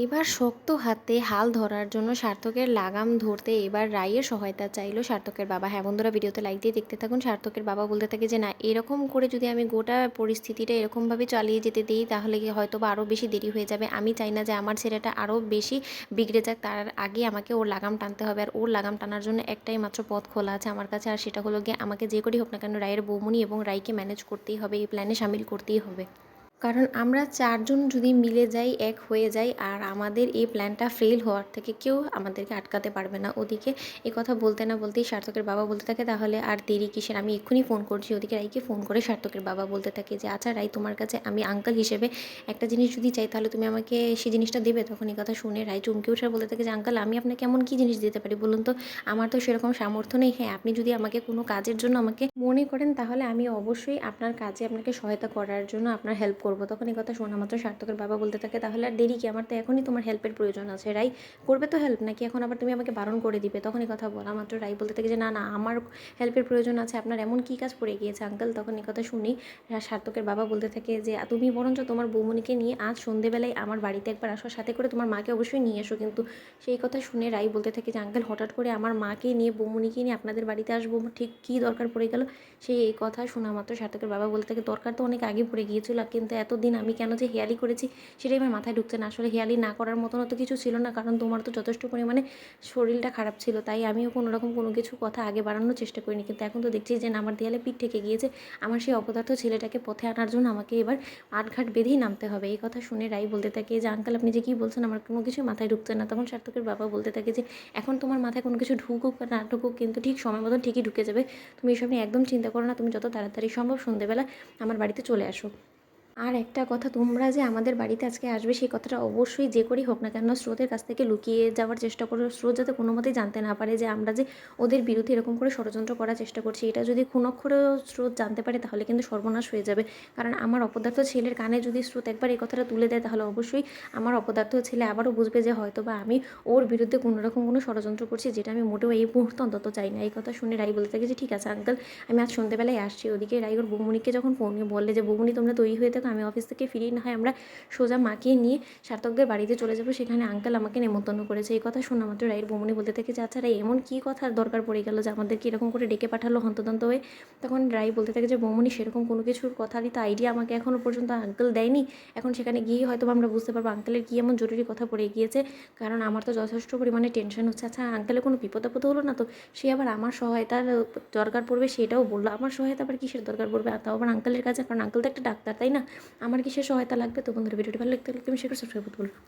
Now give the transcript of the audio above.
এবার শক্ত হাতে হাল ধরার জন্য সার্থকের লাগাম ধরতে এবার রাইয়ের সহায়তা চাইলো সার্থকের বাবা। হ্যাঁ বন্ধুরা, ভিডিওতে লাইক দিয়ে দেখতে থাকুন। সার্থকের বাবা বলতে থাকে যে না, এরকম করে যদি আমি গোটা পরিস্থিতিটা এরকমভাবে চালিয়ে যেতে দিই তাহলে কি হয়তো বা আরও বেশি দেরি হয়ে যাবে। আমি চাই না যে আমার ছেলেটা আরও বেশি বিগড়ে যাক, তার আগে আমাকে ওর লাগাম টানতে হবে। আর ওর লাগাম টানার জন্য একটাই মাত্র পথ খোলা আছে আমার কাছে, আর সেটা হলো গিয়ে আমাকে যে করেই হোক না কেন রায়ের বৌমনি এবং রাইকে ম্যানেজ করতেই হবে, এই প্ল্যানে সামিল করতেই হবে। কারণ আমরা ৪ জন যদি মিলে যাই, এক হয়ে যাই, আর আমাদের এই প্ল্যানটা ফেল হওয়ার থেকে কেউ আমাদেরকে আটকাতে পারবে না। ওদিকে এ কথা বলতে না বলতেই সার্থকের বাবা বলতে থাকে, তাহলে আর দেরি কিসের, আমি এক্ষুনি ফোন করছি। ওদিকে রাইকে ফোন করে সার্থকের বাবা বলতে থাকে যে আচ্ছা রাই, তোমার কাছে আমি আঙ্কেল হিসেবে একটা জিনিস যদি চাই তাহলে তুমি আমাকে সেই জিনিসটা দেবে। তখন এই কথা শুনে রাই চমকে উঠে বলতে থাকে যে আঙ্কেল, আমি আপনাকে এমন কী জিনিস দিতে পারি বলুন তো? আমার তো সেরকম সামর্থ্য নেই। হ্যাঁ, আপনি যদি আমাকে কোনো কাজের জন্য আমাকে মনে করেন তাহলে আমি অবশ্যই আপনার কাজে আপনাকে সহায়তা করার জন্য আপনার হেল্প করব। তখন এই কথা শোনা মাত্র সার্থকের বাবা বলতে থাকে, তাহলে আর দেরি কি, আমার তো এখনই তোমার হেল্পের প্রয়োজন আছে। রাই, করবে তো হেল্প, নাকি এখন আবার তুমি আমাকে বারণ করে দিবে? তখন এই কথা বলা মাত্র রাই বলতে থাকে যে না না, আমার হেল্পের প্রয়োজন আছে। আপনার এমন কী কাজ পড়ে গিয়েছে আঙ্কেল? তখন এই কথা শুনি সার্থকের বাবা বলতে থাকে যে তুমি বরঞ্চ তোমার বৌমনিকে নিয়ে আজ সন্ধেবেলায় আমার বাড়িতে একবার আসো, সাথে করে তোমার মাকে অবশ্যই নিয়ে এসো। কিন্তু সেই কথা শুনে রাই বলতে থাকে যে আঙ্কেল, হঠাৎ করে আমার মাকে নিয়ে বৌমনিকে নিয়ে আপনাদের বাড়িতে আসবো, ঠিক কী দরকার পড়ে গেল? সেই এই কথা শোনা মাত্র সার্থকের বাবা বলতে থাকে, দরকার তো অনেক আগে পড়ে গিয়েছিল, কিন্তু এতদিন আমি কেন যে হেয়ালি করেছি সেটাই আমার মাথায় ঢুকছে না। আসলে হেয়ালি না করার মতনও তো কিছু ছিল না, কারণ তোমার তো যথেষ্ট পরিমাণে শরীরটা খারাপ ছিল, তাই আমিও কোনোরকম কোনো কিছু কথা আগে বাড়ানোর চেষ্টা করিনি। কিন্তু এখন তো দেখছি যে না, আমার দেয়ালে পিঠ ঠেকে গিয়েছে। আমার সেই অপদার্থ ছেলেটাকে পথে আনার জন্য আমাকে এবার আটঘাট বেঁধেই নামতে হবে। এই কথা শুনে রাই বলতে থাকে যে আঙ্কেল, আপনি যে কী বলছেন, আমার কোনো কিছুই মাথায় ঢুকছে না। তখন সার্থকের বাবা বলতে থাকে যে এখন তোমার মাথায় কোনো কিছু ঢুকুক বা না ঢুকুক, কিন্তু ঠিক সময় মতন ঠিকই ঢুকে যাবে। তুমি এসব নিয়ে একদম চিন্তা করো না, তুমি যত তাড়াতাড়ি সম্ভব সন্ধেবেলা আমার বাড়িতে চলে আসো। আর একটা কথা, তোমরা যে আমাদের বাড়িতে আজকে আসবে সেই কথাটা অবশ্যই যে করেই হোক না কেন স্রোতের কাছ থেকে লুকিয়ে যাওয়ার চেষ্টা করো। স্রোত যাতে কোনো মতেই জানতে না পারে যে আমরা যে ওদের বিরুদ্ধে এরকম করে ষড়যন্ত্র করার চেষ্টা করছি। এটা যদি ক্ষুণক্ষরেও স্রোত জানতে পারে তাহলে কিন্তু সর্বনাশ হয়ে যাবে। কারণ আমার অপদার্থ ছেলের কানে যদি স্রোত একবার এই কথাটা তুলে দেয় তাহলে অবশ্যই আমার অপদার্থ ছেলে আবারও বুঝবে যে হয়তো বা আমি ওর বিরুদ্ধে কোনোরকম কোনো ষড়যন্ত্র করছি, যেটা আমি মোটেও এই মুহূর্তে অন্তত চাই না। এই কথা শুনে রাই বলতে থাকে যে ঠিক আছে আঙ্কেল, আমি আজ সন্ধ্যেবেলায় আসছি। ওদিকে রাই ওর বৌমনিকে যখন ফোন বললে যে বৌমনি তোমরা তৈরি হয়ে থাকো, আমি অফিস থেকে ফিরেই না হয় আমরা সোজা মাকে নিয়ে সার্থকদের বাড়িতে চলে যাবো, সেখানে আঙ্কেল আমাকে নেমন্তন্ন করেছে। এই কথা শোনা মাত্র রাইয়ের বৌমনি বলতে থাকে যে আচ্ছা রাই, এমন কী কথার দরকার পড়ে গেল যে আমাদেরকে এরকম করে ডেকে পাঠালো হন্তদন্ত হয়ে? তখন রাই বলতে থাকে যে বৌমনি সেরকম কোনো কিছুর কথারই তো আইডিয়া আমাকে এখনও পর্যন্ত আঙ্কেল দেয়নি। এখন সেখানে গিয়ে হয়তো আমরা বুঝতে পারবো আঙ্কেলের কী এমন জরুরি কথা পড়ে গিয়েছে। কারণ আমার তো যথেষ্ট পরিমাণে টেনশন হচ্ছে। আচ্ছা আঙ্কেলের কোনো বিপদ আপদ হলো না তো? সে আবার আমার সহায়তার দরকার পড়বে সেটাও বললো। আমার সহায়তা আবার কিসের দরকার পড়বে, আর তাও আবার আঙ্কেলের কাছে? কারণ আঙ্কেল তো একটা ডাক্তার, তাই না? আমার কিসের সহায়তা লাগবে? তো বন্ধুরা, ভিডিওটি ভালো লাগলে তুমি শেয়ার করে সাবস্ক্রাইব করতে ভুলো না।